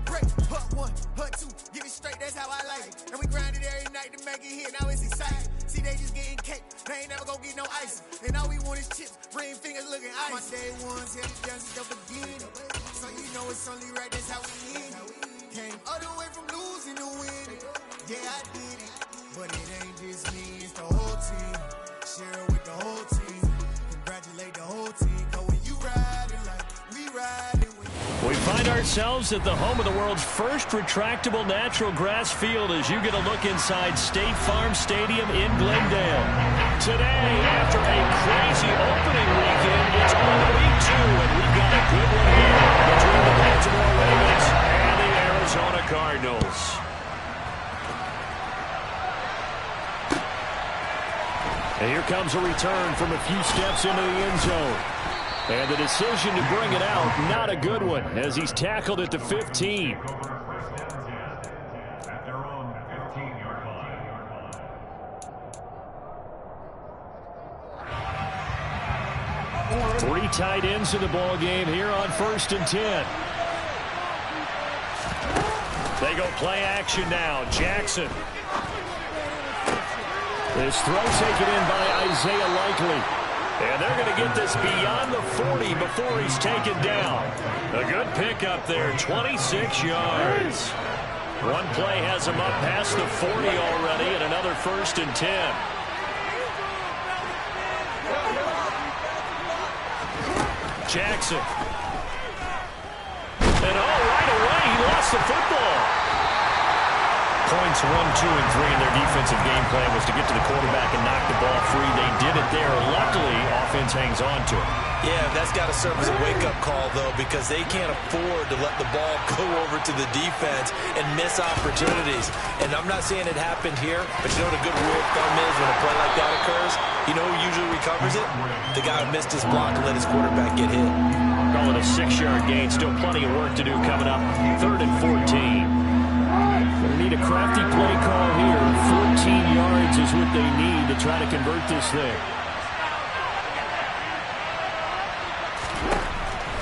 gon' break. Hut one, hut two, give it straight, that's how I like it. And we grind it every night to make it here, now it's exciting. See, they just getting cake, they ain't never gon' get no ice. And all we want is chips, ring fingers looking ice. My day ones held it down since the beginning. So you know it's only right, that's how we end it. Came all the way from losing to winning. Yeah, I did it, but it ain't just me, it's the whole team. Share it with the whole team. Congratulate the whole team, cause when you riding like we riding. We find ourselves at the home of the world's first retractable natural grass field as you get a look inside State Farm Stadium in Glendale. Today, after a crazy opening weekend, it's on to week 2, and we've got a good one here between the Baltimore Ravens and the Arizona Cardinals. And here comes a return from a few steps into the end zone. And the decision to bring it out, not a good one, as he's tackled at the 15. Three tight ends in the ball game here on 1st and 10. They go play action now. Jackson. This throw taken in by Isaiah Likely. And they're going to get this beyond the 40 before he's taken down. A good pickup there, 26 yards. One play has him up past the 40 already, and another 1st and 10. Jackson. And right away, he lost the football. Points 1, 2, and 3 in their defensive game plan was to get to the quarterback and knock the ball free. They did it there. Luckily, offense hangs on to it. Yeah, that's got to serve as a wake-up call, though, because they can't afford to let the ball go over to the defense and miss opportunities. And I'm not saying it happened here, but you know what a good rule of thumb is when a play like that occurs? You know who usually recovers it? The guy who missed his block and let his quarterback get hit. Call it a 6-yard gain. Still plenty of work to do coming up. 3rd and 14. They need a crafty play call here. 14 yards is what they need to try to convert this thing.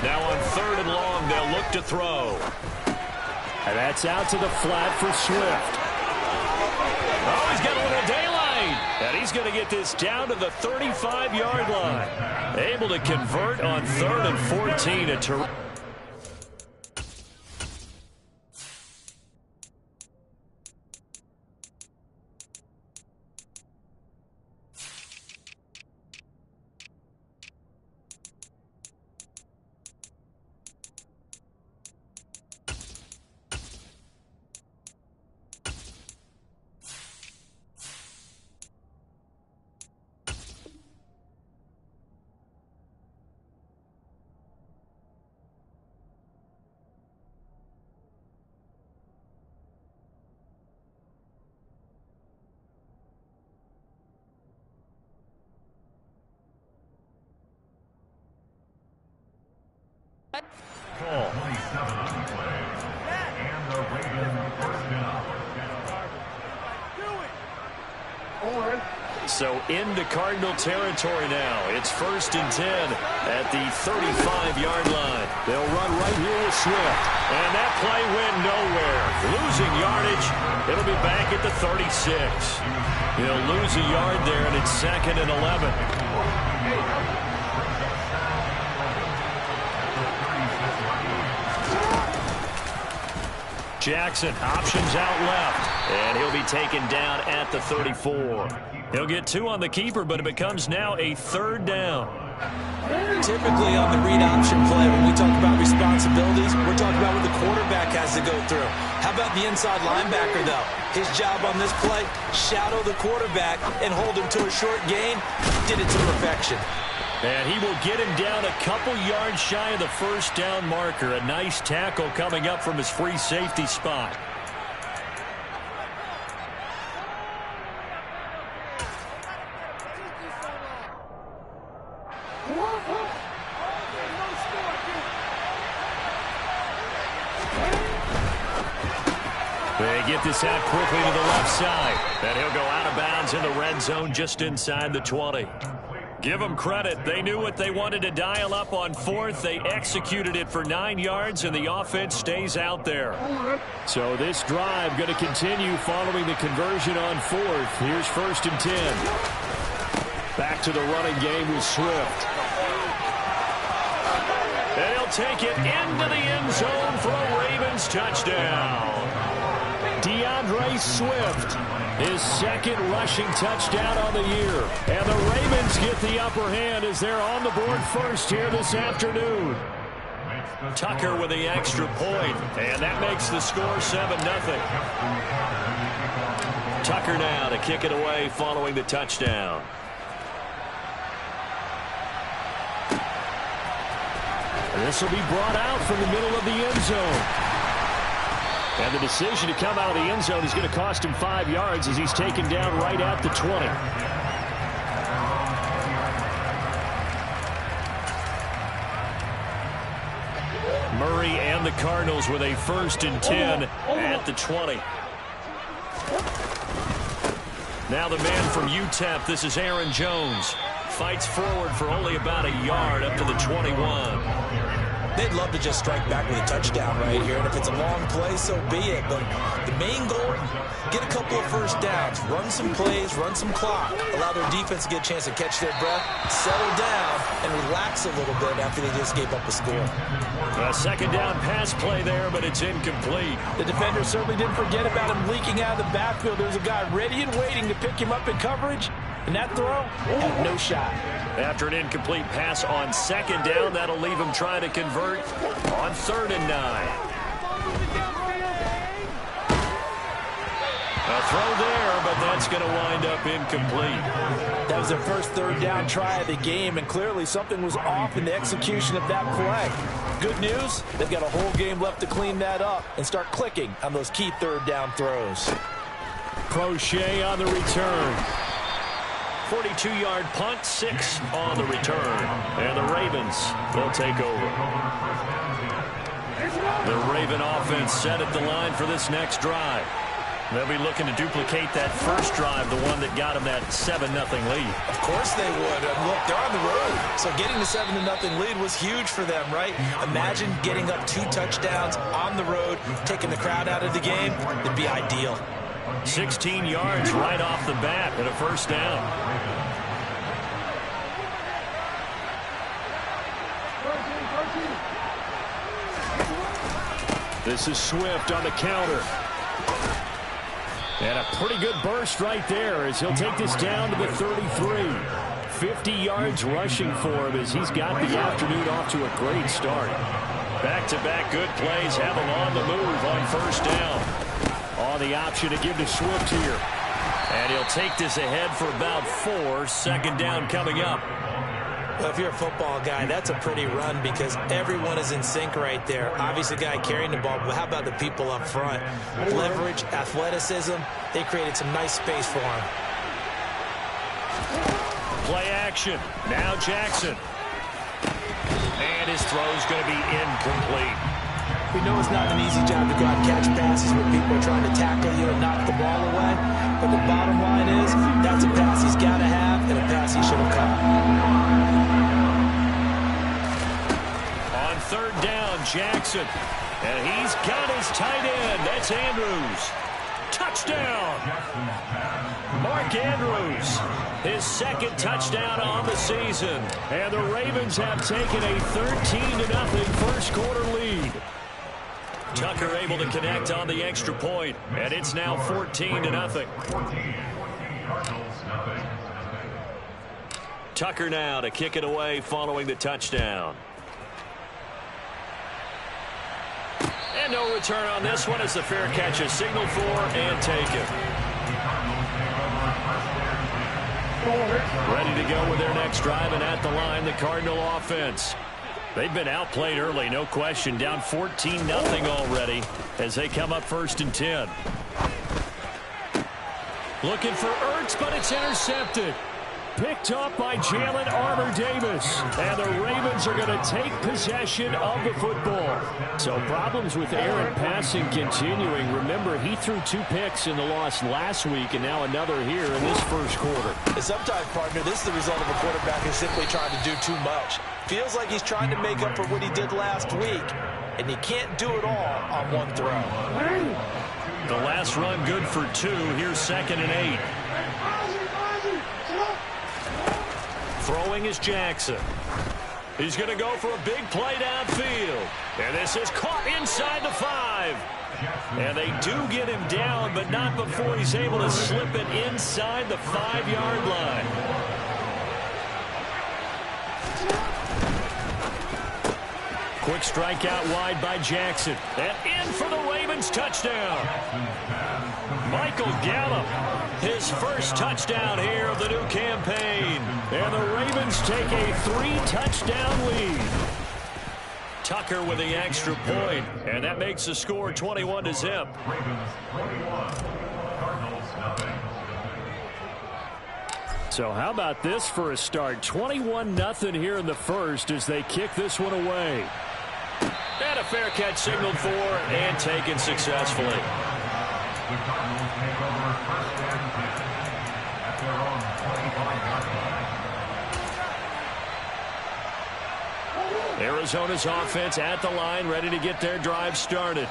Now on 3rd and long, they'll look to throw. And that's out to the flat for Swift. Oh, he's got a little daylight. And he's going to get this down to the 35-yard line. Able to convert on 3rd and 14. A terrific. So into Cardinal territory now. It's 1st and 10 at the 35-yard line. They'll run right here with Swift. And that play went nowhere. Losing yardage. It'll be back at the 36. He'll lose a yard there, and it's 2nd and 11. Jackson, options out left. And he'll be taken down at the 34. He'll get 2 on the keeper, but it becomes now a 3rd down. Typically on the read option play, when we talk about responsibilities, we're talking about what the quarterback has to go through. How about the inside linebacker, though? His job on this play, shadow the quarterback and hold him to a short gain. Did it to perfection. And he will get him down a couple yards shy of the 1st down marker. A nice tackle coming up from his free safety spot. They get this out quickly to the left side. And he'll go out of bounds in the red zone just inside the 20. Give them credit. They knew what they wanted to dial up on fourth. They executed it for 9 yards, and the offense stays out there. So this drive going to continue following the conversion on fourth. Here's 1st and 10. Back to the running game with Swift. And he'll take it into the end zone for a Ravens touchdown. DeAndre Swift, his 2nd rushing touchdown on the year. And the Ravens get the upper hand as they're on the board first here this afternoon. Tucker with the extra point, and that makes the score 7-0. Tucker now to kick it away following the touchdown. This will be brought out from the middle of the end zone. And the decision to come out of the end zone is going to cost him 5 yards as he's taken down right at the 20. Murray and the Cardinals with a 1st and 10 at the 20. Now the man from UTEP, this is Aaron Jones. Fights forward for only about a yard up to the 21. They'd love to just strike back with a touchdown right here, and if it's a long play, so be it. But the main goal, get a couple of first downs, run some plays, run some clock, allow their defense to get a chance to catch their breath, settle down, and relax a little bit after they just gave up a score. A 2nd down pass play there, but it's incomplete. The defender certainly didn't forget about him leaking out of the backfield. There's a guy ready and waiting to pick him up in coverage, and that throw had no shot. After an incomplete pass on 2nd down, that'll leave him trying to convert on 3rd and 9. A throw there, but that's going to wind up incomplete. That was their first 3rd down try of the game, and clearly something was off in the execution of that play. Good news, they've got a whole game left to clean that up and start clicking on those key 3rd down throws. Crochet on the return. 42-yard punt, 6 on the return. And the Ravens will take over. The Raven offense set at the line for this next drive. They'll be looking to duplicate that first drive, the one that got them that 7-0 lead. Of course they would. Look, they're on the road. So getting the 7-0 lead was huge for them, right? Imagine getting up 2 touchdowns on the road, taking the crowd out of the game. It'd be ideal. 16 yards right off the bat and a 1st down. This is Swift on the counter. And a pretty good burst right there as he'll take this down to the 33. 50 yards rushing for him as he's got the afternoon off to a great start. Back-to-back good plays have him on the move on 1st down. On the option to give to Swift here. And he'll take this ahead for about 4. 2nd down coming up. Well, if you're a football guy, that's a pretty run because everyone is in sync right there. Obviously, the guy carrying the ball, but how about the people up front? Leverage, athleticism, they created some nice space for him. Play action. Now Jackson. And his throw's going to be incomplete. We know it's not an easy job to go out and catch passes when people are trying to tackle you and knock the ball away. But the bottom line is that's a pass he's got to have and a pass he should have caught. On 3rd down, Jackson. And he's got his tight end. That's Andrews. Touchdown. Mark Andrews. His 2nd touchdown on the season. And the Ravens have taken a 13-0 first quarter lead. Tucker able to connect on the extra point, and it's now 14-0. Tucker now to kick it away following the touchdown. And no return on this one as the fair catch is signaled for and taken. Ready to go with their next drive, and at the line, the Cardinal offense. They've been outplayed early, no question. Down 14-0 already as they come up 1st and 10. Looking for Ertz, but it's intercepted. picked up by Jalen Armour-Davis. And the Ravens are going to take possession of the football. So problems with Aaron passing continuing. Remember, he threw 2 picks in the loss last week and now another here in this first quarter. And sometimes, partner, this is the result of a quarterback who's simply trying to do too much. Feels like he's trying to make up for what he did last week, and he can't do it all on one throw. The last run good for 2. Here's 2nd and 8. Throwing is Jackson. He's going to go for a big play downfield. And this is caught inside the 5. And they do get him down, but not before he's able to slip it inside the 5-yard line. Quick strike out wide by Jackson. And in for the Ravens touchdown. Michael Gallup, his first touchdown here of the new campaign. And the Ravens take a 3-touchdown lead. Tucker with the extra point, and that makes the score 21-0. So how about this for a start? 21-0 here in the first as they kick this one away. And a fair catch signaled for and taken successfully. The Cardinals take over first and 10 at their own 25-yard line. Arizona's offense at the line, ready to get their drive started.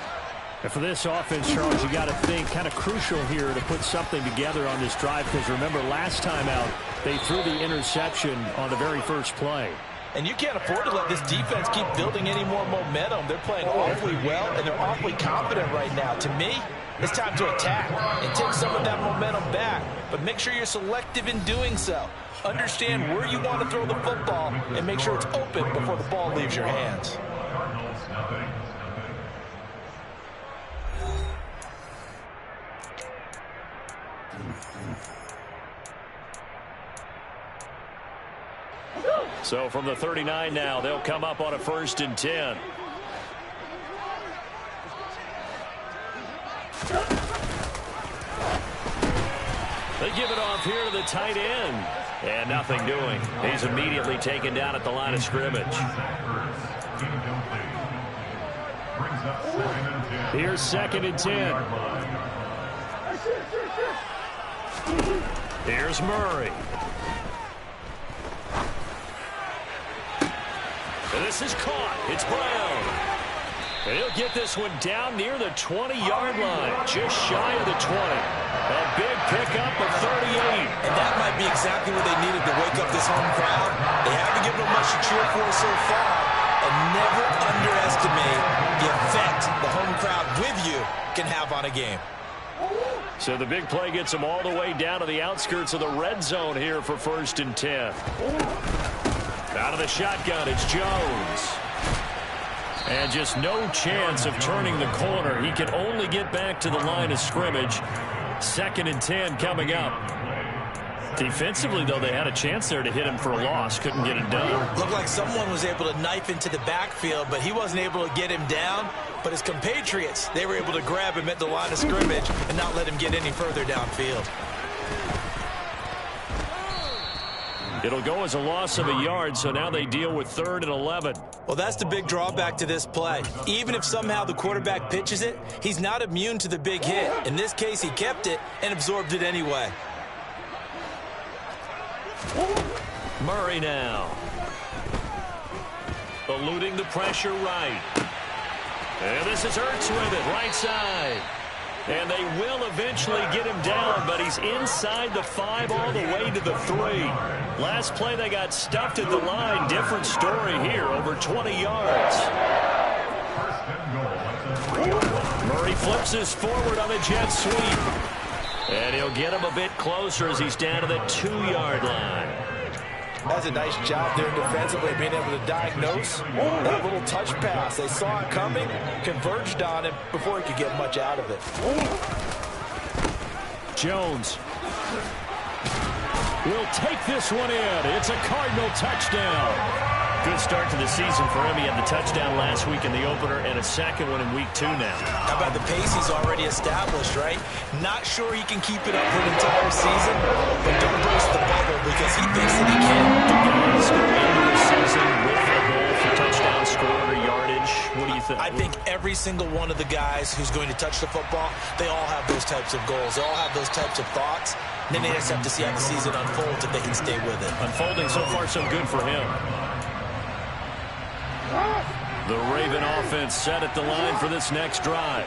And for this offense, Charles, you got to think kind of crucial here to put something together on this drive, because remember last time out they threw the interception on the very first play. And you can't afford to let this defense keep building any more momentum. They're playing awfully well, and they're awfully confident right now. To me, it's time to attack and take some of that momentum back. But make sure you're selective in doing so. Understand where you want to throw the football and make sure it's open before the ball leaves your hands. So from the 39 now, they'll come up on a 1st and 10. They give it off here to the tight end. And nothing doing. He's immediately taken down at the line of scrimmage. Here's 2nd and 10. Here's Murray. And this is caught. It's Brown. And he'll get this one down near the 20-yard line, just shy of the 20. A big pickup of 38. And that might be exactly what they needed to wake up this home crowd. They haven't given them much to cheer for so far. And never underestimate the effect the home crowd with you can have on a game. So the big play gets them all the way down to the outskirts of the red zone here for 1st and 10. Out of the shotgun, it's Jones. And just no chance of turning the corner. He can only get back to the line of scrimmage. 2nd and 10 coming up. Defensively, though, they had a chance there to hit him for a loss. Couldn't get it done. Looked like someone was able to knife into the backfield, but he wasn't able to get him down. But his compatriots, they were able to grab him at the line of scrimmage and not let him get any further downfield. It'll go as a loss of a yard, so now they deal with 3rd and 11. Well, that's the big drawback to this play. Even if somehow the quarterback pitches it, he's not immune to the big hit. In this case, he kept it and absorbed it anyway. Murray now. Eluding the pressure right. And this is Ertz with it, right side. And they will eventually get him down, but he's inside the 5 all the way to the 3. Last play they got stuffed at the line. Different story here, over 20 yards. Murray flips this forward on the jet sweep. And he'll get him a bit closer as he's down to the 2-yard line. That's a nice job there defensively, being able to diagnose that little touch pass. They saw it coming, converged on him before he could get much out of it. Jones will take this one in. It's a Cardinal touchdown. Good start to the season for him. He had the touchdown last week in the opener and a second one in week 2 now. How about the pace he's already established, right? Not sure he can keep it up for an entire season, but don't burst the bubble because he thinks that he can. The guys go into the season with a goal for touchdown score or yardage. What do you think? I think every single one of the guys who's going to touch the football, they all have those types of goals. They all have those types of thoughts. And then they just have to see how the season unfolds if they can stay with it. Unfolding so far so good for him. The Raven offense set at the line for this next drive.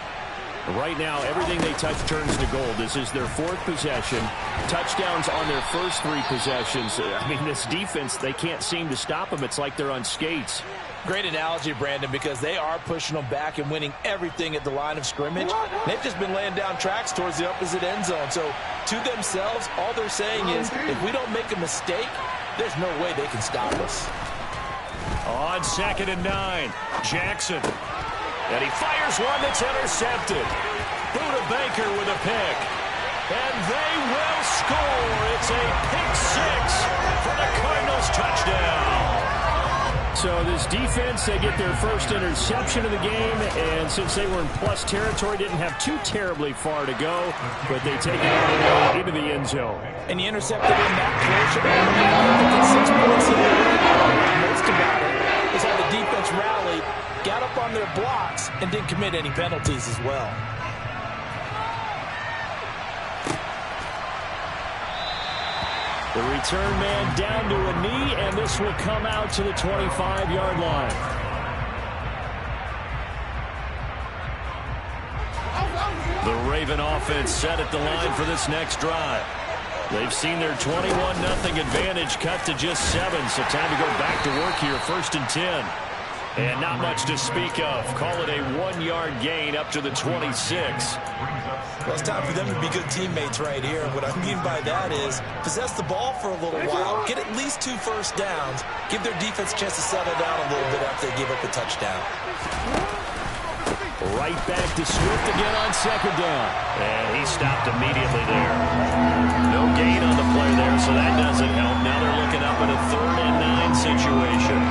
Right now, everything they touch turns to gold. This is their 4th possession. Touchdowns on their first 3 possessions. I mean, this defense, they can't seem to stop them. It's like they're on skates. Great analogy, Brandon, because they are pushing them back and winning everything at the line of scrimmage. They've just been laying down tracks towards the opposite end zone. So, to themselves, all they're saying is, if we don't make a mistake, there's no way they can stop us. On 2nd and 9, Jackson. And he fires one that's intercepted. Buda Baker with a pick. And they will score. It's a pick 6 for the Cardinals touchdown. So this defense, they get their first interception of the game, and since they were in plus territory, didn't have too terribly far to go, but they take it all the way into the end zone. And he intercepted in that portion. I think 6 points in the ring. Most about it is how the defense rallied, got up on their blocks, and didn't commit any penalties as well. The return man down to a knee, and this will come out to the 25-yard line. The Raven offense set at the line for this next drive. They've seen their 21-0 advantage cut to just 7, so time to go back to work here, 1st and 10. And not much to speak of. Call it a 1-yard gain up to the 26. Well, it's time for them to be good teammates right here. What I mean by that is possess the ball for a little while, get at least 2 first downs, give their defense a chance to settle down a little bit after they give up a touchdown. Right back to Swift again on 2nd down. And he stopped immediately there. No gain on the play there, so that doesn't help. Now they're looking up at a 3rd and 9 situation.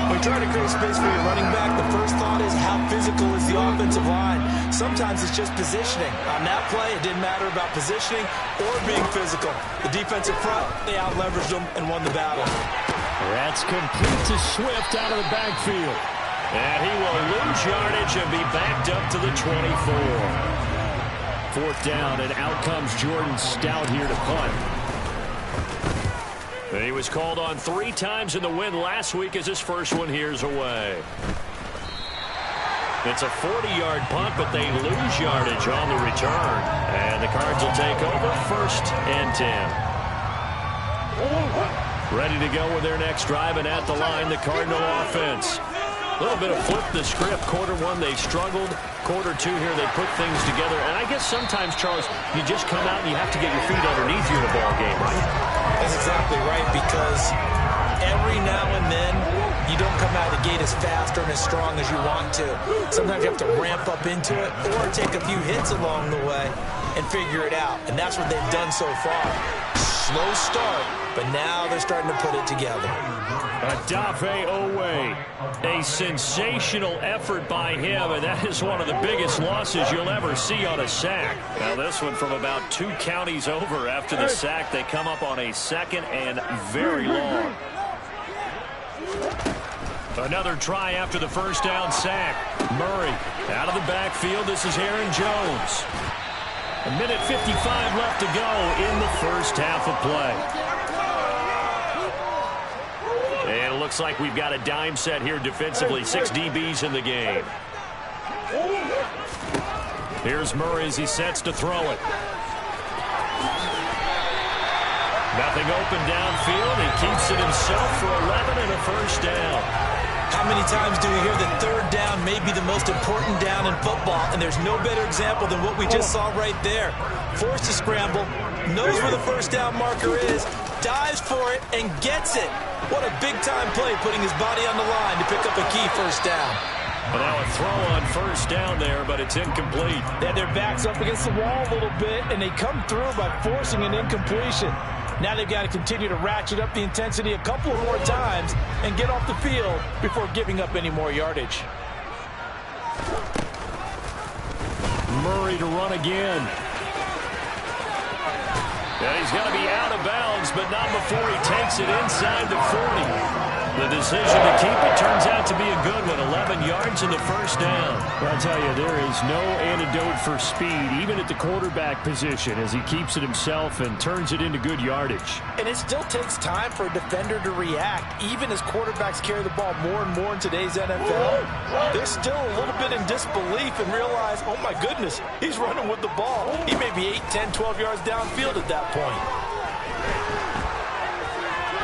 When you're trying to create space for your running back, the first thought is how physical is the offensive line. Sometimes it's just positioning. On that play, it didn't matter about positioning or being physical. The defensive front, they out-leveraged them and won the battle. That's complete to Swift out of the backfield. And he will lose yardage and be backed up to the 24. 4th down, and out comes Jordan Stout here to punt. And he was called on 3 times in the win last week as his first one here's away. It's a 40-yard punt, but they lose yardage on the return. And the Cards will take over 1st and 10. Ready to go with their next drive, and at the line, the Cardinal offense. A little bit of flip the script. Quarter 1, they struggled. Quarter 2 here, they put things together. And I guess sometimes, Charles, you just come out and you have to get your feet underneath you in a ball game, right? That's exactly right, because every now and then you don't come out of the gate as fast or as strong as you want to. Sometimes you have to ramp up into it or take a few hits along the way and figure it out. And that's what they've done so far. Slow start, but now they're starting to put it together. Odafe Oweh, a sensational effort by him, and that is one of the biggest losses you'll ever see on a sack. Now this one from about 2 counties over after the sack. They come up on a 2nd and very long. Another try after the first down sack. Murray out of the backfield. This is Aaron Jones. 1:55 left to go in the first half of play. And it looks like we've got a dime set here defensively. 6 DBs in the game. Here's Murray as he sets to throw it. Nothing open downfield. He keeps it himself for 11 and a first down. How many times do we hear that 3rd down may be the most important down in football, and there's no better example than what we just saw right there. Forced to scramble, knows where the first down marker is, dives for it, and gets it. What a big-time play, putting his body on the line to pick up a key first down. Well, now a throw on first down there, but it's incomplete. They had their backs up against the wall a little bit, and they come through by forcing an incompletion. Now they've got to continue to ratchet up the intensity a couple more times and get off the field before giving up any more yardage. Murray to run again. And he's going to be out of bounds, but not before he takes it inside the 40. The decision to keep it turns out to be a good one. 11 yards in the first down. Well, I'll tell you, there is no antidote for speed, even at the quarterback position, as he keeps it himself and turns it into good yardage. And it still takes time for a defender to react, even as quarterbacks carry the ball more and more in today's NFL. They're still a little bit in disbelief and realize, oh my goodness, he's running with the ball. He may be 8, 10, 12 yards downfield at that point.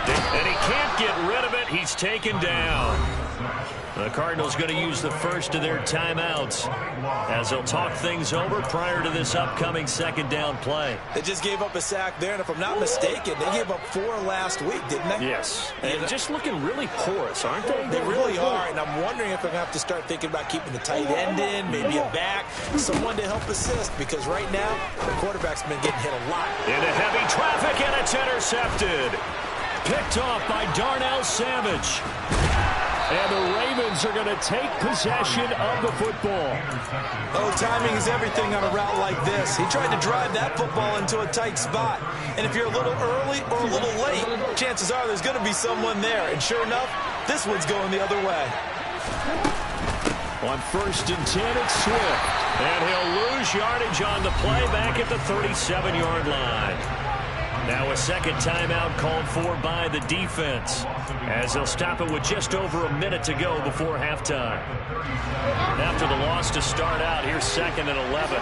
And he can't get rid of it. He's taken down. The Cardinals going to use the first of their timeouts as they'll talk things over prior to this upcoming second down play. They just gave up a sack there, and if I'm not mistaken, they gave up 4 last week, didn't they? Yes. And just looking really porous, aren't they? They really are, and I'm wondering if they're going to have to start thinking about keeping the tight end in, maybe a back, someone to help assist, because right now, the quarterback's been getting hit a lot. Into heavy traffic, and it's intercepted. Picked off by Darnell Savage. And the Ravens are going to take possession of the football. Oh, timing is everything on a route like this. He tried to drive that football into a tight spot. And if you're a little early or a little late, chances are there's going to be someone there. And sure enough, this one's going the other way. On 1st and 10, it's Swift. And he'll lose yardage on the play back at the 37-yard line. Now a second timeout called for by the defense, as they'll stop it with just over a minute to go before halftime. After the loss to start out, here's 2nd and 11.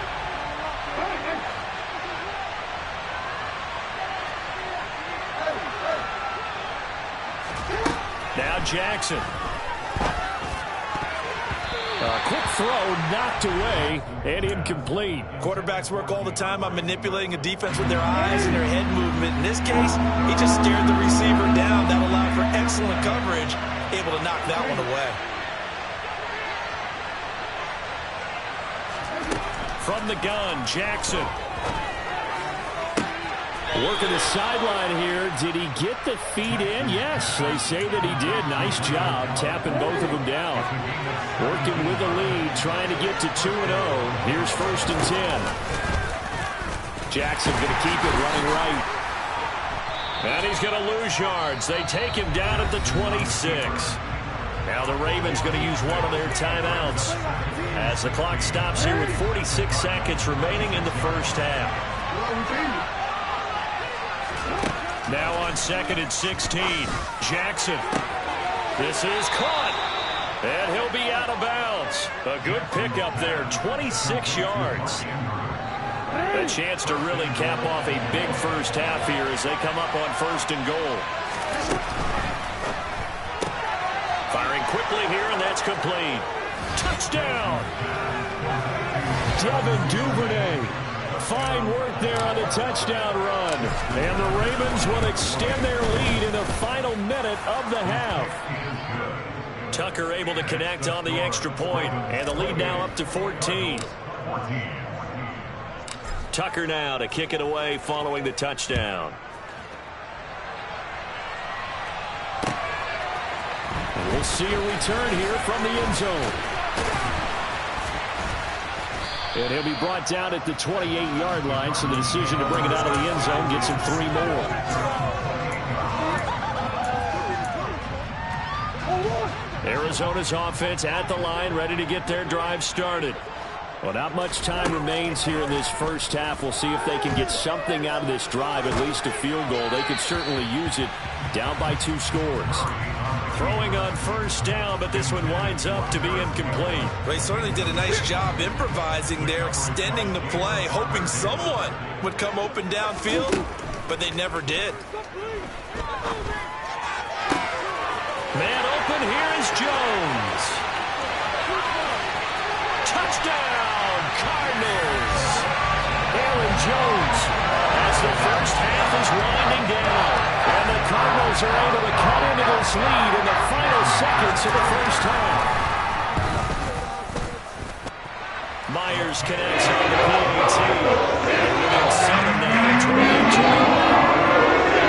Now Jackson. A quick throw knocked away and incomplete. Quarterbacks work all the time on manipulating a defense with their eyes and their head movement. In this case, he just stared the receiver down. That allowed for excellent coverage, able to knock that one away. From the gun, Jackson. Working the sideline here. Did he get the feet in? Yes, they say that he did. Nice job tapping both of them down. Working with the lead, trying to get to 2-0. Here's 1st and 10. Jackson going to keep it running right. And he's going to lose yards. They take him down at the 26. Now the Ravens going to use one of their timeouts as the clock stops here with 46 seconds remaining in the first half. Now on 2nd and 16, Jackson. This is caught, and he'll be out of bounds. A good pickup there, 26 yards. A chance to really cap off a big first half here as they come up on 1st and goal. Firing quickly here, and that's complete. Touchdown! Devin Duvernay. Fine work there on the touchdown run. And the Ravens will extend their lead in the final minute of the half. Tucker able to connect on the extra point, and the lead now up to 14. Tucker now to kick it away following the touchdown. And we'll see a return here from the end zone. And he'll be brought down at the 28-yard line, so the decision to bring it out of the end zone gets him 3 more. Arizona's offense at the line, ready to get their drive started. Well, not much time remains here in this first half. We'll see if they can get something out of this drive, at least a field goal. They could certainly use it down by 2 scores. Throwing on 1st down, but this one winds up to be incomplete. They certainly did a nice job improvising there, extending the play, hoping someone would come open downfield, but they never did. Man open, here is Jones. Touchdown, Cardinals. Aaron Jones as the first half is winding down. And the Cardinals are able to cut into this lead in the final seconds of the first half. Myers connects on the PAT. And within 7 now, 20-21.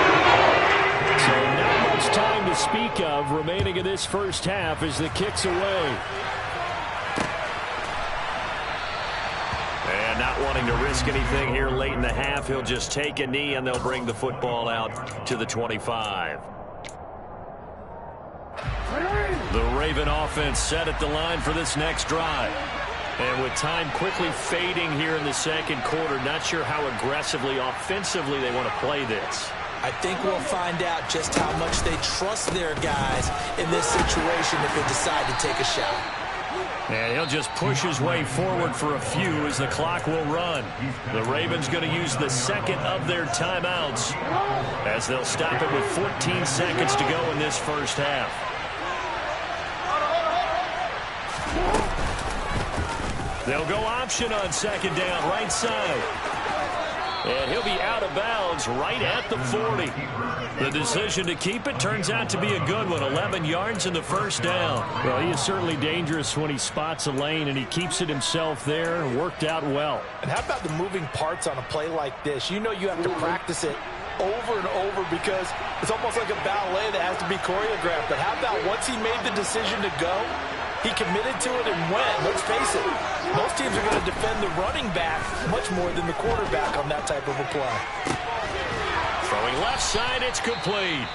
speak of remaining in this first half as the kick's away. And not wanting to risk anything here late in the half, he'll just take a knee and they'll bring the football out to the 25. The Raven offense set at the line for this next drive. And with time quickly fading here in the second quarter, not sure how aggressively, offensively they want to play this. I think we'll find out just how much they trust their guys in this situation if they decide to take a shot. And he'll just push his way forward for a few as the clock will run. The Ravens going to use the second of their timeouts as they'll stop it with 14 seconds to go in this first half. They'll go option on second down, right side. And he'll be out of bounds right at the 40. The decision to keep it turns out to be a good one. 11 yards in the first down. Well, he is certainly dangerous when he spots a lane, and he keeps it himself there. Worked out well. And how about the moving parts on a play like this? You know you have to practice it over and over because it's almost like a ballet that has to be choreographed. But how about once he made the decision to go, he committed to it and went. Let's face it, most teams are going to defend the running back much more than the quarterback on that type of a play. Throwing left side, it's complete.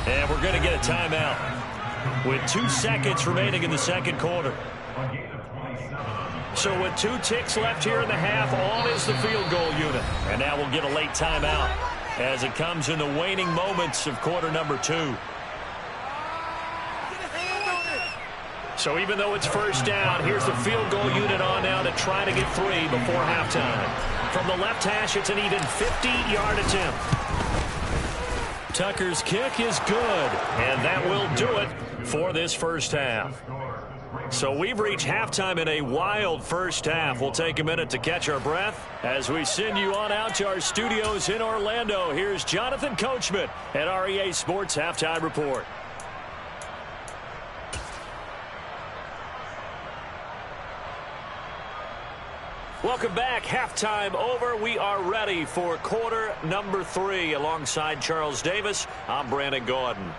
And we're going to get a timeout with 2 seconds remaining in the second quarter. So with 2 ticks left here in the half, on is the field goal unit. And now we'll get a late timeout as it comes in the waning moments of quarter number 2. So even though it's first down, here's the field goal unit on now to try to get 3 before halftime. From the left hash, it's an even 50-yard attempt. Tucker's kick is good, and that will do it for this first half. So we've reached halftime in a wild first half. We'll take a minute to catch our breath as we send you on out to our studios in Orlando. Here's Jonathan Coachman at REA Sports Halftime Report. Welcome back. Halftime over. We are ready for quarter number 3. Alongside Charles Davis, I'm Brandon Gaudin.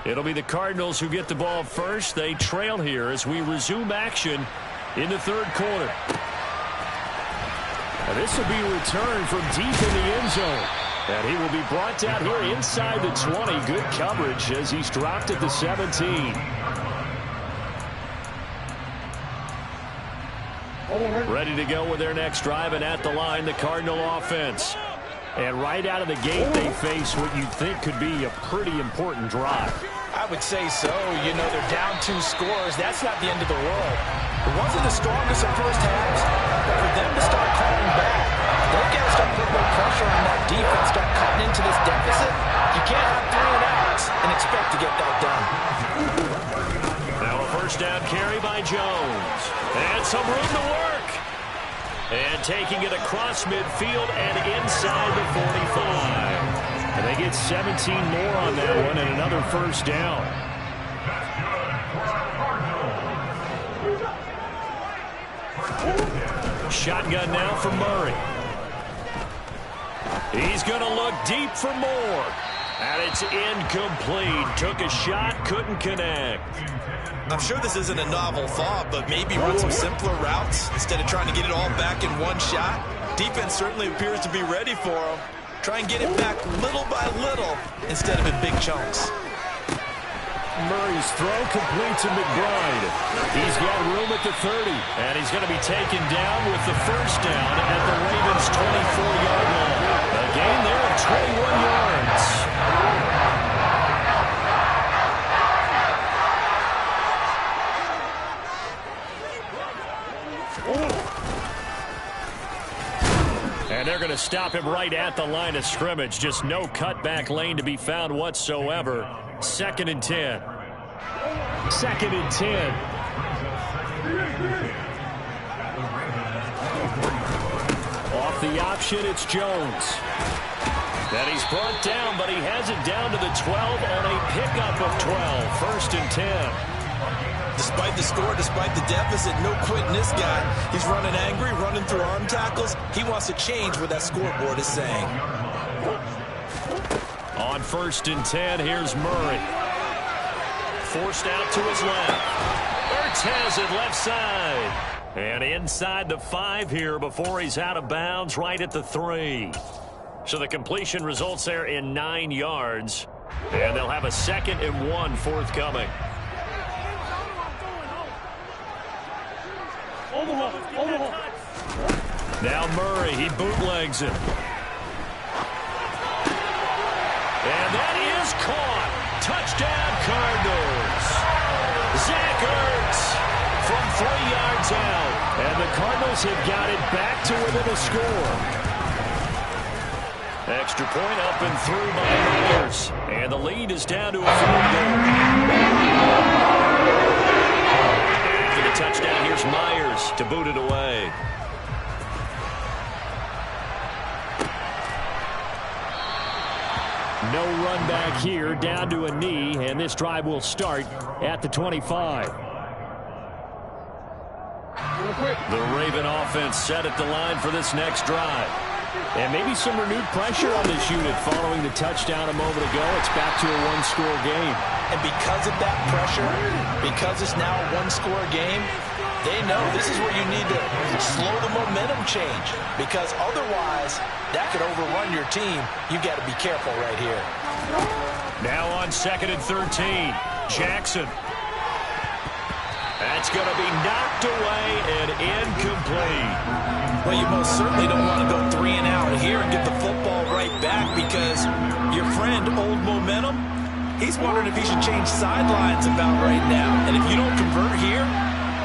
It'll be the Cardinals who get the ball first. They trail here as we resume action in the third quarter. And this will be returned from deep in the end zone. And he will be brought down here inside the 20. Good coverage as he's dropped at the 17. Ready to go with their next drive, and at the line, the Cardinal offense. And right out of the gate, they face what you'd think could be a pretty important drive. I would say so. You know, they're down 2 scores. That's not the end of the world. It wasn't the strongest of first halves, but for them to start calling back, they've got to start putting more pressure on that defense, start cutting into this deficit. You can't have 3 and outs and expect to get that done. Now a first down carry by Jones. And some room to work. And taking it across midfield and inside the 45. And they get 17 more on that one and another first down. Shotgun now for Murray. He's going to look deep for more. And it's incomplete. Took a shot, couldn't connect. I'm sure this isn't a novel thought, but maybe run some simpler routes instead of trying to get it all back in one shot. Defense certainly appears to be ready for him. Try and get it back little by little instead of in big chunks. Murray's throw complete to McBride. He's got room at the 30. And he's going to be taken down with the first down at the Ravens' 24-yard line. A gain there of 21 yards. And they're going to stop him right at the line of scrimmage. Just no cutback lane to be found whatsoever. 2nd and 10. 2nd and 10. Off the option, it's Jones. And he's brought down, but he has it down to the 12 on a pickup of 12. 1st and 10. Despite the score, despite the deficit, no quitting this guy. He's running angry, running through arm tackles. He wants to change what that scoreboard is saying. On 1st and 10, here's Murray. Forced out to his left. Ertz has it left side. And inside the 5 here before he's out of bounds right at the 3. So the completion results there in 9 yards. And they'll have a 2nd and 1 forthcoming. Now Murray, he bootlegs it. And that is caught. Touchdown Cardinals. Zach Ertz from 3 yards out. And the Cardinals have got it back to within a score. Extra point up and through by Myers. And the lead is down to a field goal. After the touchdown, here's Myers to boot it away. No run back here, down to a knee, and this drive will start at the 25. The Raven offense set at the line for this next drive. And maybe some renewed pressure on this unit following the touchdown a moment ago. It's back to a one-score game. And because of that pressure, because it's now a one-score game, they know this is where you need to slow the momentum change. Because otherwise, that could overrun your team. You've got to be careful right here. Now on 2nd and 13, Jackson. That's going to be knocked away and incomplete. Well, you most certainly don't want to go 3 and out here and get the football right back because your friend, Old Momentum, he's wondering if he should change sidelines about right now. And if you don't convert here,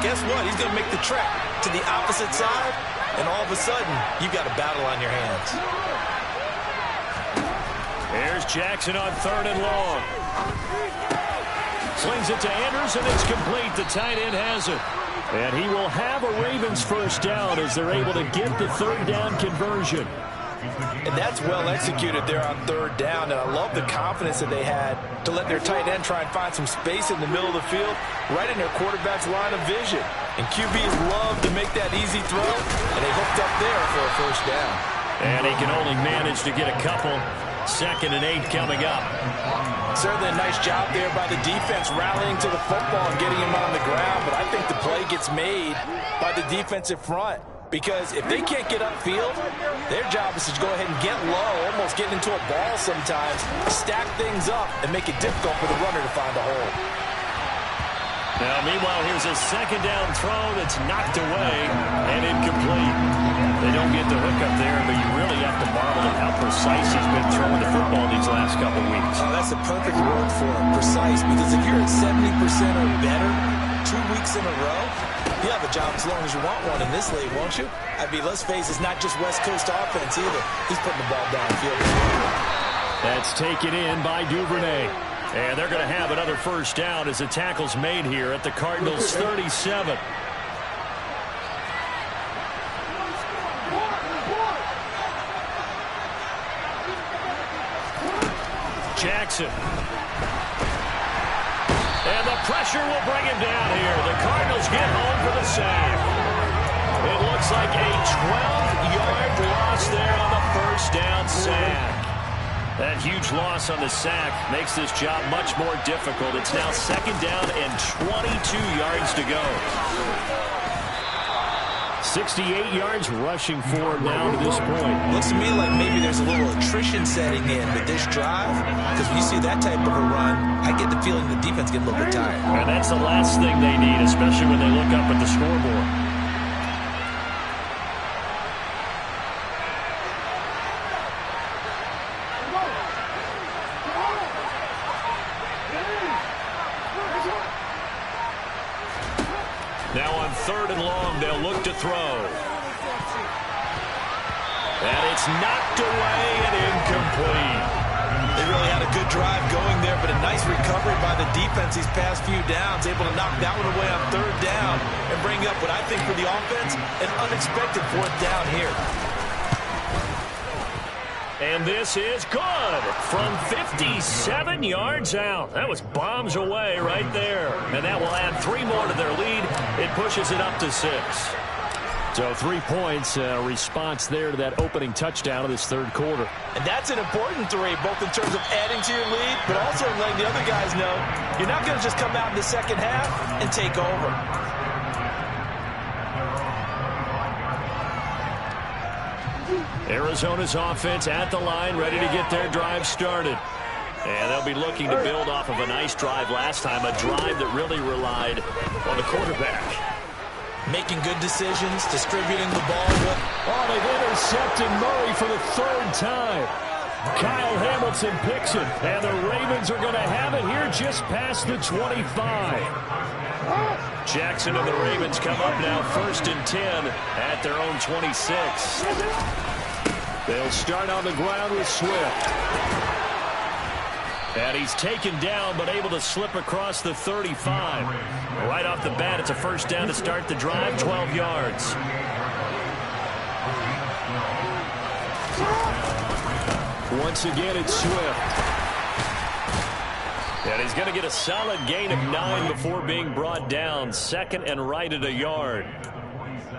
guess what? He's going to make the trek to the opposite side, and all of a sudden, you've got a battle on your hands. Here's Jackson on 3rd and long. Slings it to Andrews, and it's complete. The tight end has it. And he will have a Ravens first down as they're able to get the 3rd down conversion. And that's well executed there on 3rd down, and I love the confidence that they had to let their tight end try and find some space in the middle of the field, right in their quarterback's line of vision. And QBs love to make that easy throw, and they hooked up there for a first down. And he can only manage to get a couple. 2nd and 8 coming up. Certainly a nice job there by the defense rallying to the football and getting him on the ground, but I think the play gets made by the defensive front because if they can't get upfield, their job is to go ahead and get low, almost get into a ball sometimes, stack things up, and make it difficult for the runner to find a hole. Now, meanwhile, here's a 2nd down throw that's knocked away and incomplete. They don't get the hookup there, but you really have to marvel at how precise he's been throwing the football these last couple weeks. Oh, that's a perfect word for it, precise, because if you're at 70% or better 2 weeks in a row, you'll have a job as long as you want one in this league, won't you? I mean, let's face it, it's not just West Coast offense either. He's putting the ball downfield. That's taken in by Duvernay. And they're going to have another first down as the tackle's made here at the Cardinals' 37. Jackson. And the pressure will bring him down here. The Cardinals get home for the sack. It looks like a 12-yard loss there on the first down sack. That huge loss on the sack makes this job much more difficult. It's now 2nd down and 22 yards to go. 68 yards rushing for him now to this point. Looks to me like maybe there's a little attrition setting in with this drive, because when you see that type of a run, I get the feeling the defense get a little bit tired. And that's the last thing they need, especially when they look up at the scoreboard. Now on 3rd and long, they'll look to throw. And it's knocked away and incomplete. They really had a good drive going there, but a nice recovery by the defense these past few downs, able to knock that one away on 3rd down and bring up what I think for the offense, an unexpected 4th down here. And this is good from 57 yards out. That was bombs away right there. And that will add 3 more to their lead. It pushes it up to 6. So 3 points, response there to that opening touchdown of this third quarter. And that's an important 3, both in terms of adding to your lead, but also letting the other guys know you're not going to just come out in the second half and take over. Arizona's offense at the line, ready to get their drive started. And they'll be looking to build off of a nice drive last time, a drive that really relied on the quarterback. Making good decisions, distributing the ball. Oh, they've intercepted Murray for the 3rd time. Kyle Hamilton picks it, and the Ravens are going to have it here just past the 25. Jackson and the Ravens come up now 1st and 10 at their own 26. They'll start on the ground with Swift. And he's taken down, but able to slip across the 35. Right off the bat, it's a first down to start the drive, 12 yards. Once again, it's Swift. And he's going to get a solid gain of 9 before being brought down. 2nd and right at a yard.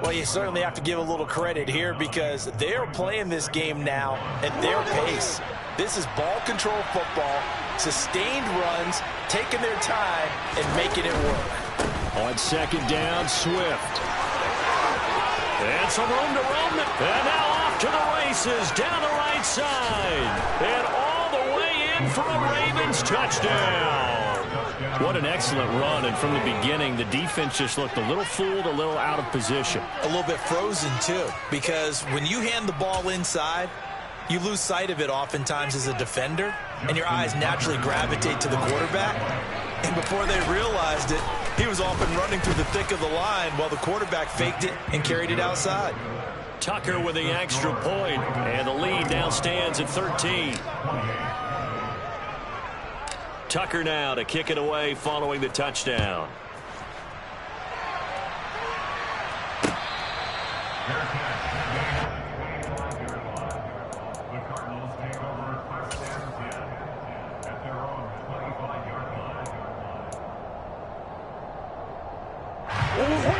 Well, you certainly have to give a little credit here because they're playing this game now at their pace. This is ball control football, sustained runs, taking their time, and making it work. On 2nd down, Swift. And some room to run. And now off to the races, down the right side. And all the way in for a Ravens touchdown. What an excellent run, and from the beginning, the defense just looked a little fooled, a little out of position. A little bit frozen, too, because when you hand the ball inside, you lose sight of it oftentimes as a defender, and your eyes naturally gravitate to the quarterback. And before they realized it, he was off and running through the thick of the line while the quarterback faked it and carried it outside. Tucker with the extra point, and the lead now stands at 13. Tucker now to kick it away following the touchdown.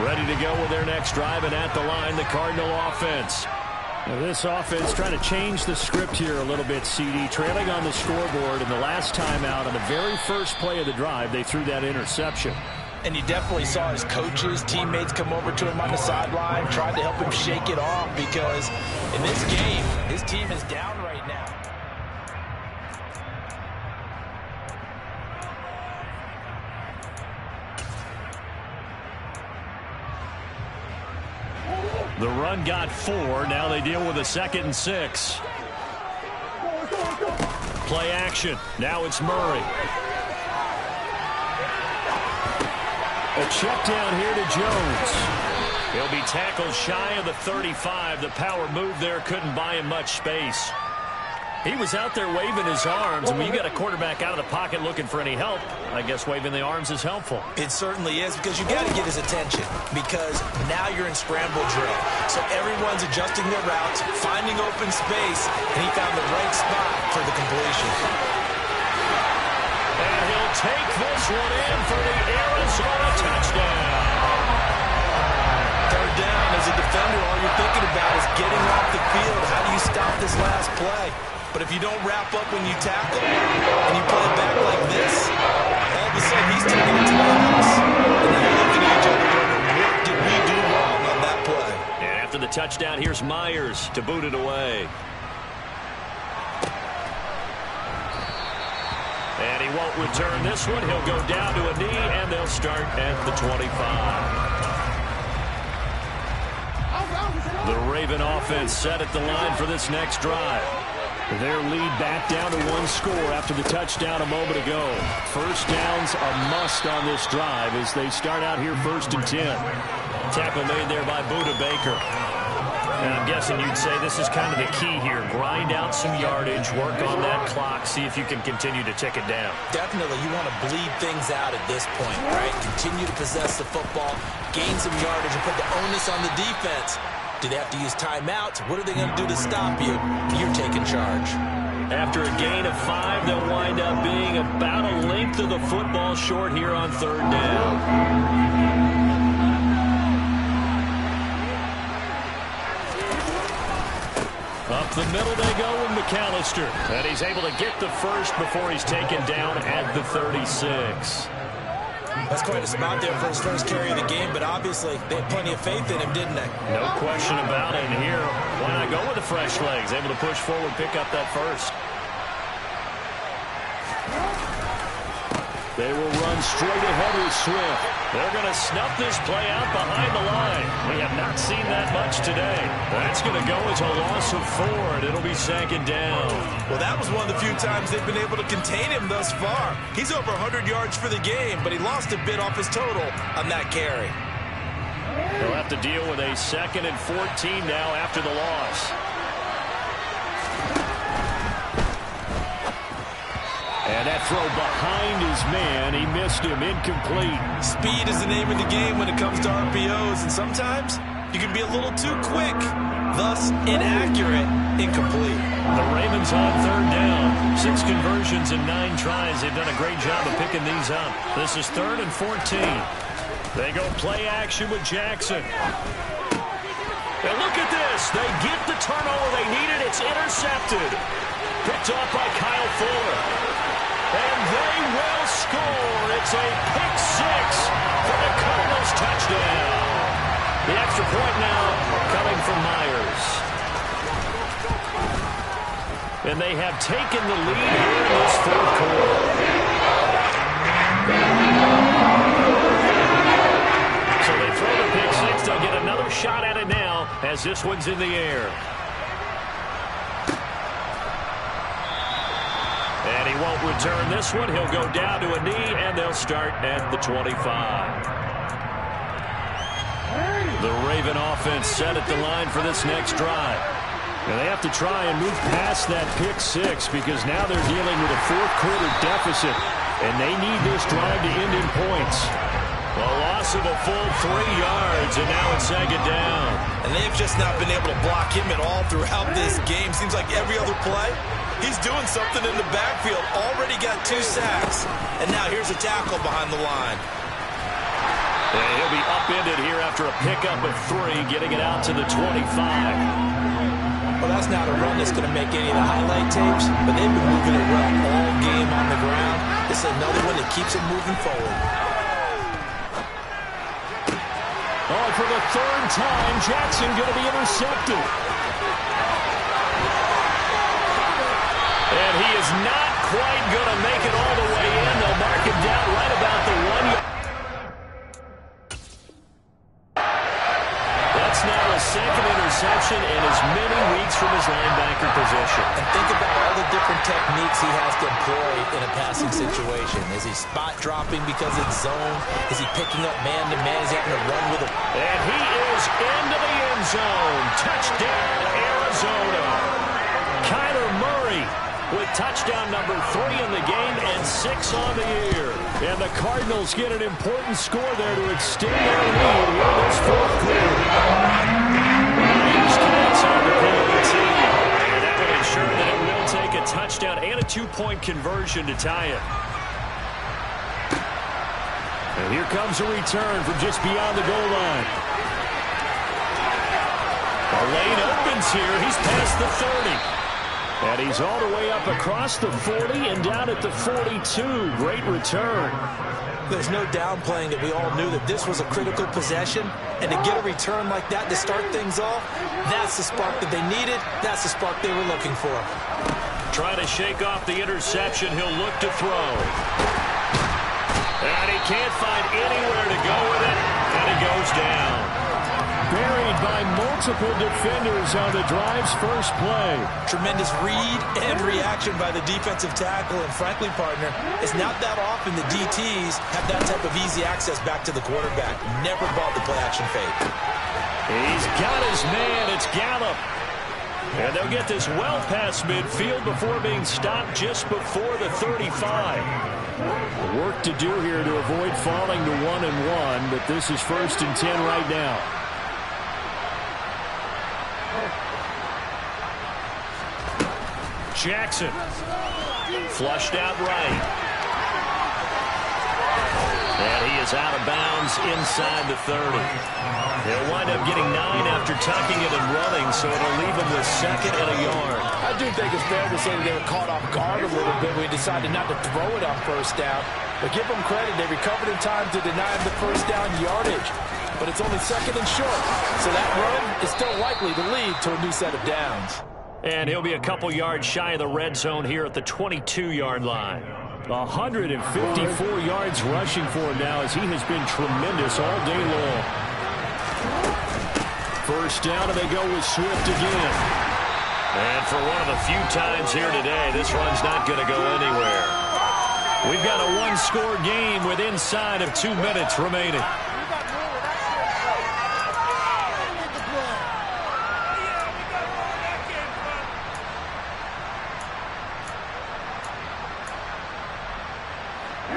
Ready to go with their next drive, and at the line, the Cardinal offense. Now this offense trying to change the script here a little bit, CD. Trailing on the scoreboard, and the last time out on the very first play of the drive, they threw that interception. And you definitely saw his coaches, teammates come over to him on the sideline, tried to help him shake it off because in this game, his team is down right now. The run got 4. Now they deal with a 2nd and 6. Play action. Now it's Murray. A check down here to Jones. He'll be tackled shy of the 35. The power move there couldn't buy him much space. He was out there waving his arms. When you got a quarterback out of the pocket looking for any help, I guess waving the arms is helpful. It certainly is, because you got to get his attention, because now you're in scramble drill. So everyone's adjusting their routes, finding open space, and he found the right spot for the completion. And he'll take this one in for the Arizona touchdown. Third down, as a defender, all you're thinking about is getting off the field. How do you stop this last play? But if you don't wrap up when you tackle and you play it back like this, all of a sudden he's taking it to the house. And now you're looking at each other going, what did we do wrong on that play? And after the touchdown, here's Myers to boot it away. And he won't return this one. He'll go down to a knee, and they'll start at the 25. The Raven offense set at the line for this next drive. Their lead back down to 1 score after the touchdown a moment ago. First down's a must on this drive as they start out here 1st and 10. Tackle made there by Budda Baker. And I'm guessing you'd say this is kind of the key here. Grind out some yardage, work on that clock, see if you can continue to tick it down. Definitely, you want to bleed things out at this point, right? Continue to possess the football, gain some yardage, and put the onus on the defense Do they have to use timeouts? What are they going to do to stop you? You're taking charge. After a gain of 5, they'll wind up being about a length of the football short here on 3rd down. Up the middle they go with McAllister. And he's able to get the first before he's taken down at the 36. That's quite a spot there for his first carry of the game, but obviously they had plenty of faith in him, didn't they? No question about it. And here, why not go with the fresh legs? Able to push forward, pick up that first. They will run straight ahead with Swift. They're going to snuff this play out behind the line. We have not seen that much today. That's going to go as a loss of 4, and it'll be 2nd down. Well, that was one of the few times they've been able to contain him thus far. He's over 100 yards for the game, but he lost a bit off his total on that carry. They'll have to deal with a 2nd and 14 now after the loss. And that throw behind his man, he missed him, incomplete. Speed is the name of the game when it comes to RPOs, and sometimes you can be a little too quick, thus inaccurate, incomplete. The Ravens on 3rd down. 6 conversions in 9 tries. They've done a great job of picking these up. This is 3rd and 14. They go play action with Jackson. And look at this. They get the turnover they needed. It's intercepted. Picked off by Kyle Fuller. And they will score. It's a pick 6 for the Cardinals touchdown. The extra point now coming from Myers. And they have taken the lead here in this 4th quarter. So they throw the pick 6. They'll get another shot at it now as this one's in the air. And he won't return this one. He'll go down to a knee, and they'll start at the 25. The Raven offense set at the line for this next drive. And they have to try and move past that pick 6 because now they're dealing with a 4th quarter deficit, and they need this drive to end in points. A loss of a full 3 yards, and now it's 2nd down. And they've just not been able to block him at all throughout this game. Seems like every other play, he's doing something in the backfield. Already got 2 sacks. And now here's a tackle behind the line. And he'll be upended here after a pickup of 3, getting it out to the 25. Well, that's not a run that's going to make any of the highlight tapes, but they've been moving it well all game on the ground. This is another one that keeps them moving forward. Oh, for the 3rd time, Jackson going to be intercepted. And he is not quite going to make it all the way in. They'll mark him down right about the 1 yard. That's now a 2nd interception in as many weeks from his linebacker position. And think about all the different techniques he has to employ in a passing situation. Is he spot dropping because it's zone? Is he picking up man-to-man? Is he having to run with him? And he is into the end zone. Touchdown, Arizona. Kyler Murray with touchdown number 3 in the game and 6 on the year. And the Cardinals get an important score there to extend their lead here in this 4th quarter. Myers counts on the PAT. And that will ensure that it will take a touchdown and a 2-point conversion to tie it. And here comes a return from just beyond the goal line. The lane opens here. He's past the 30. And he's all the way up across the 40 and down at the 42. Great return. There's no downplaying that we all knew that this was a critical possession. And to get a return like that to start things off, that's the spark that they needed. That's the spark they were looking for. Trying to shake off the interception. He'll look to throw. And he can't find anywhere to go with it. And he goes down. Buried by multiple defenders on the drive's first play. Tremendous read and reaction by the defensive tackle. And frankly, partner, it's not that often the DTs have that type of easy access back to the quarterback. Never bought the play-action fake. He's got his man. It's Gallup. And they'll get this well past midfield before being stopped just before the 35. Work to do here to avoid falling to 1-1, but this is 1st and 10 right now. Jackson. Flushed out right. And he is out of bounds inside the 30. He'll wind up getting 9 after tucking it and running, so it'll leave him with 2nd and a yard. I do think it's fair to say that they were caught off guard a little bit when we decided not to throw it on 1st down. But give them credit, they recovered in time to deny him the 1st down yardage. But it's only 2nd and short, so that run is still likely to lead to a new set of downs. And he'll be a couple yards shy of the red zone here at the 22-yard line. 154 yards rushing for him now as he has been tremendous all day long. 1st down, and they go with Swift again. And for one of the few times here today, this run's not going to go anywhere. We've got a 1-score game with inside of 2 minutes remaining.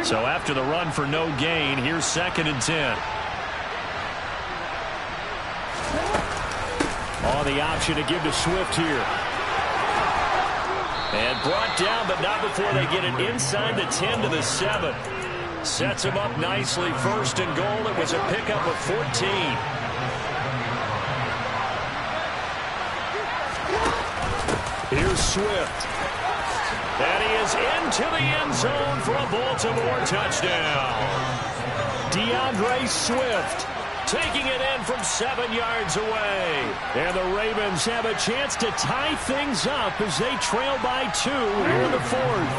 So after the run for no gain, here's 2nd and 10. On the option to give to Swift here. And brought down, but not before they get it inside the 10 to the 7. Sets him up nicely. 1st and goal. It was a pickup of 14. Here's Swift. And he is into the end zone for a Baltimore touchdown. DeAndre Swift taking it in from 7 yards away. And the Ravens have a chance to tie things up as they trail by 2 here in the 4th.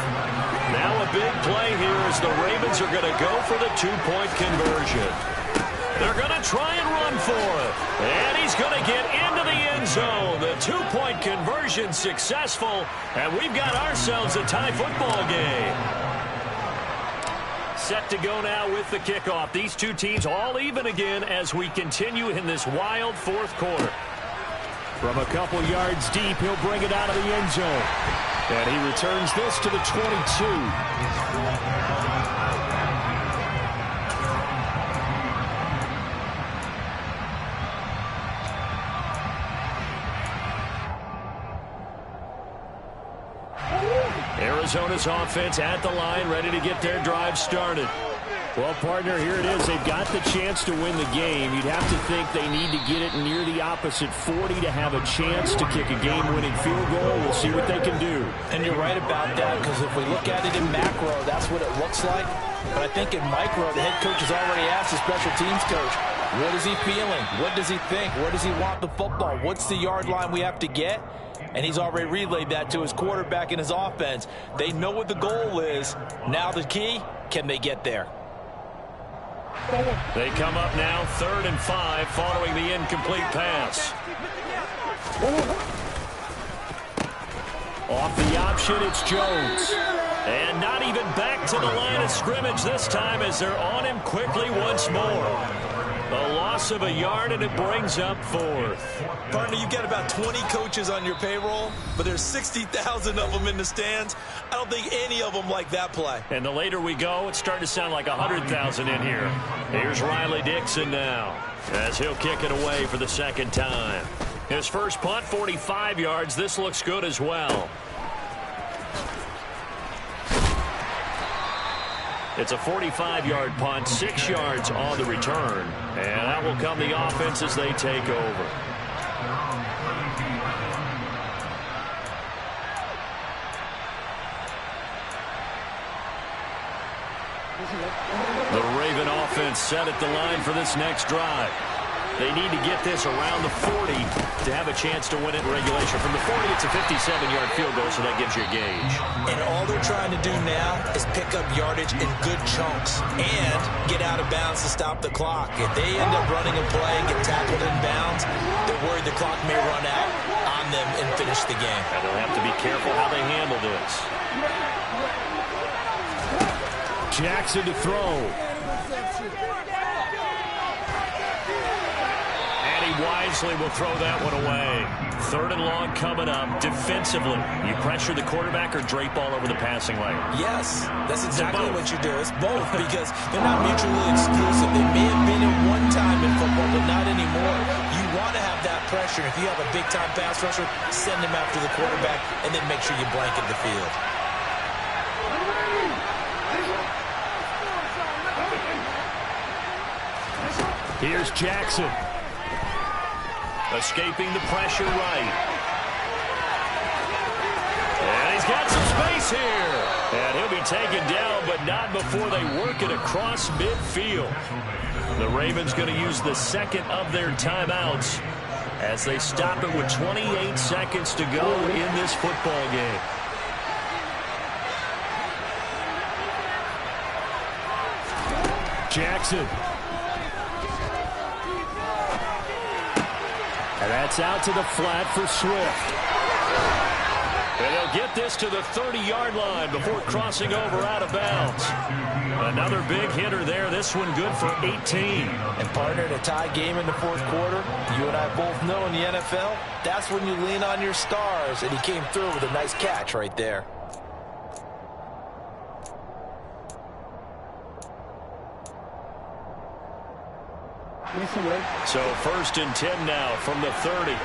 Now a big play here as the Ravens are going to go for the 2-point conversion. They're going to try and run for it. And he's going to get into the end zone. The 2-point conversion successful. And we've got ourselves a tie football game. Set to go now with the kickoff. These two teams all even again as we continue in this wild 4th quarter. From a couple yards deep, he'll bring it out of the end zone. And he returns this to the 22. Arizona's offense at the line, ready to get their drive started. Well, partner, here it is. They've got the chance to win the game. You'd have to think they need to get it near the opposite 40 to have a chance to kick a game-winning field goal. We'll see what they can do. And you're right about that, because if we look at it in macro, that's what it looks like. But I think in micro, the head coach has already asked the special teams coach, what is he feeling? What does he think? Where does he want the football? What's the yard line we have to get? And he's already relayed that to his quarterback and his offense. They know what the goal is. Now the key, can they get there? They come up now 3rd and 5 following the incomplete pass. Off the option, it's Jones. And not even back to the line of scrimmage this time as they're on him quickly once more. A loss of a yard, and it brings up 4th. Partner, you've got about 20 coaches on your payroll, but there's 60,000 of them in the stands. I don't think any of them like that play. And the later we go, it's starting to sound like 100,000 in here. Here's Riley Dixon now as he'll kick it away for the 2nd time. His first punt, 45 yards. This looks good as well. It's a 45-yard punt, 6 yards on the return. And that will come the offense as they take over. The Raven offense set at the line for this next drive. They need to get this around the 40 to have a chance to win it in regulation. From the 40, it's a 57-yard field goal, so that gives you a gauge. And all they're trying to do now is pick up yardage in good chunks and get out of bounds to stop the clock. If they end up running a play and get tackled in bounds, they're worried the clock may run out on them and finish the game. And they'll have to be careful how they handle this. Jackson to throw. Wisely will throw that one away. 3rd and long coming up. Defensively, you pressure the quarterback or drape all over the passing lane? Yes, that's exactly what you do. It's both because they're not mutually exclusive. They may have been at one time in football, but not anymore. You want to have that pressure. If you have a big-time pass rusher, send him after the quarterback, and then make sure you blanket the field. Here's Jackson. Escaping the pressure right. And he's got some space here. And he'll be taken down, but not before they work it across midfield. The Ravens going to use the second of their timeouts as they stop it with 28 seconds to go in this football game. Jackson. And that's out to the flat for Swift. And they'll get this to the 30-yard line before crossing over out of bounds. Another big hitter there. This one good for 18. And partner, in a tie game in the fourth quarter, you and I both know in the NFL, that's when you lean on your stars. And he came through with a nice catch right there. So 1st and 10 now from the 30.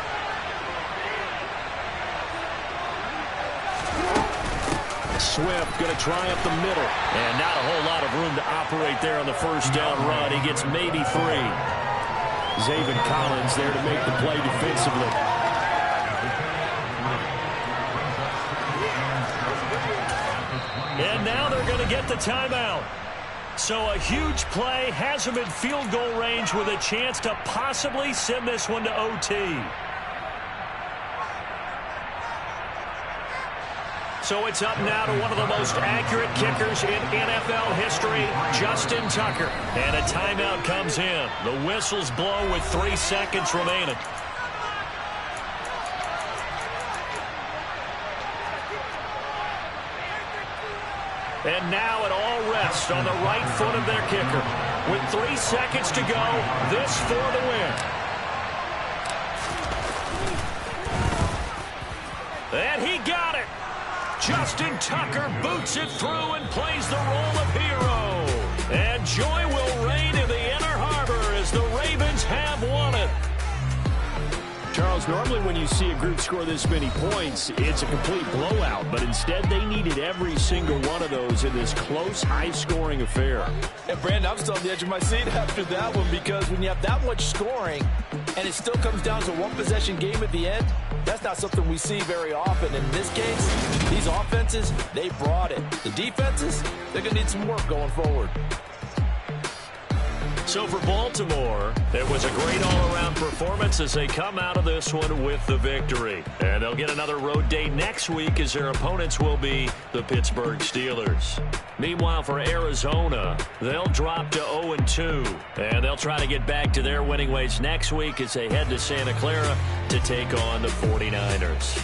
Swift going to try up the middle. And not a whole lot of room to operate there on the first down run. He gets maybe 3. Zaven Collins there to make the play defensively. And now they're going to get the timeout. So a huge play has him in field goal range with a chance to possibly send this one to OT. So it's up now to one of the most accurate kickers in NFL history, Justin Tucker. And a timeout comes in. The whistles blow with 3 seconds remaining. And now it all rests on the right foot of their kicker. With 3 seconds to go, this for the win. And he got it. Justin Tucker boots it through and plays the role of hero. And joy will reign in the Inner Harbor as the Ravens have won it. Charles, normally when you see a group score this many points, it's a complete blowout. But instead, they needed every single one of those in this close, high-scoring affair. And, Brandon, I'm still on the edge of my seat after that one because when you have that much scoring and it still comes down to a one-possession game at the end, that's not something we see very often. In this case, these offenses, they brought it. The defenses, they're going to need some work going forward. So for Baltimore, it was a great all-around performance as they come out of this one with the victory. And they'll get another road day next week as their opponents will be the Pittsburgh Steelers. Meanwhile, for Arizona, they'll drop to 0-2. And they'll try to get back to their winning ways next week as they head to Santa Clara to take on the 49ers.